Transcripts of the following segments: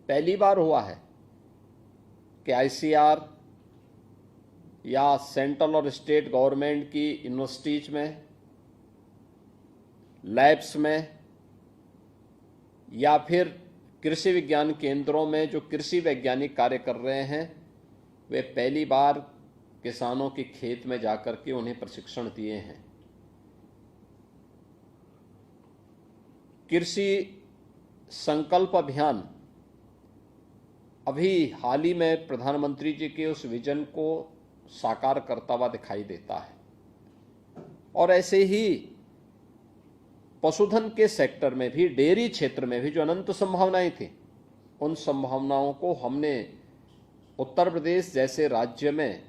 पहली बार हुआ है कि आईसीआर या सेंट्रल और स्टेट गवर्नमेंट की यूनिवर्सिटीज में, लैब्स में या फिर कृषि विज्ञान केंद्रों में जो कृषि वैज्ञानिक कार्य कर रहे हैं वे पहली बार किसानों के खेत में जाकर के उन्हें प्रशिक्षण दिए हैं। कृषि संकल्प अभियान अभी हाल ही में प्रधानमंत्री जी के उस विजन को साकार करता हुआ दिखाई देता है। और ऐसे ही पशुधन के सेक्टर में भी, डेयरी क्षेत्र में भी जो अनंत संभावनाएं थी, उन संभावनाओं को हमने उत्तर प्रदेश जैसे राज्य में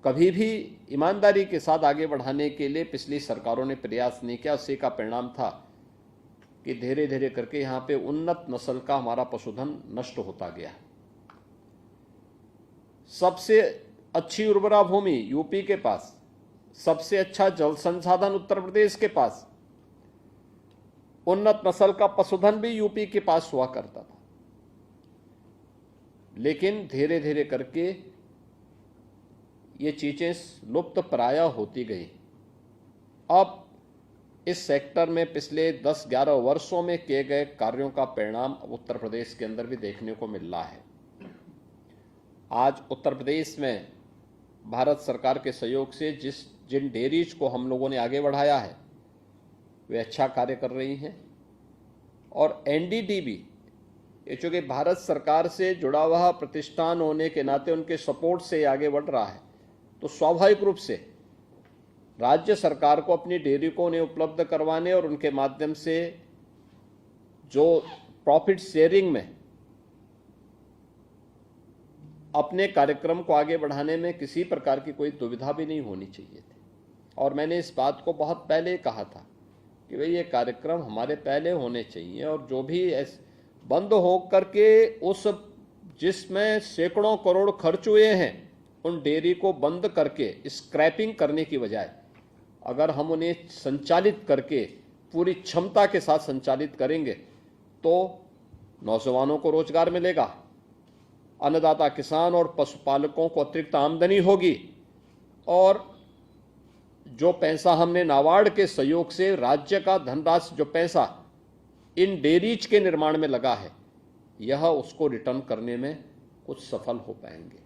कभी भी ईमानदारी के साथ आगे बढ़ाने के लिए पिछली सरकारों ने प्रयास नहीं किया। उसी का परिणाम था कि धीरे धीरे करके यहाँ पे उन्नत नस्ल का हमारा पशुधन नष्ट होता गया। सबसे अच्छी उर्वरा भूमि यूपी के पास, सबसे अच्छा जल संसाधन उत्तर प्रदेश के पास, उन्नत नस्ल का पशुधन भी यूपी के पास हुआ करता था। लेकिन धीरे धीरे करके ये चीजें लुप्त प्राय होती गई। अब इस सेक्टर में पिछले 10-11 वर्षों में किए गए कार्यों का परिणाम उत्तर प्रदेश के अंदर भी देखने को मिल रहा है। आज उत्तर प्रदेश में भारत सरकार के सहयोग से जिन डेयरीज को हम लोगों ने आगे बढ़ाया है वे अच्छा कार्य कर रही हैं। और एनडीडीबी, ये चूँकि भारत सरकार से जुड़ा हुआ प्रतिष्ठान होने के नाते उनके सपोर्ट से आगे बढ़ रहा है, तो स्वाभाविक रूप से राज्य सरकार को अपनी डेयरी को उन्हें उपलब्ध करवाने और उनके माध्यम से जो प्रॉफिट शेयरिंग में अपने कार्यक्रम को आगे बढ़ाने में किसी प्रकार की कोई दुविधा भी नहीं होनी चाहिए थी। और मैंने इस बात को बहुत पहले कहा था कि भाई ये कार्यक्रम हमारे पहले होने चाहिए, और जो भी बंद हो करके उस जिसमें सैकड़ों करोड़ खर्च हुए हैं उन डेयरी को बंद करके स्क्रैपिंग करने की बजाय अगर हम उन्हें संचालित करके पूरी क्षमता के साथ संचालित करेंगे तो नौजवानों को रोजगार मिलेगा, अन्नदाता किसान और पशुपालकों को अतिरिक्त आमदनी होगी, और जो पैसा हमने नाबार्ड के सहयोग से राज्य का धनराशि, जो पैसा इन डेयरीज के निर्माण में लगा है, यह उसको रिटर्न करने में कुछ सफल हो पाएंगे।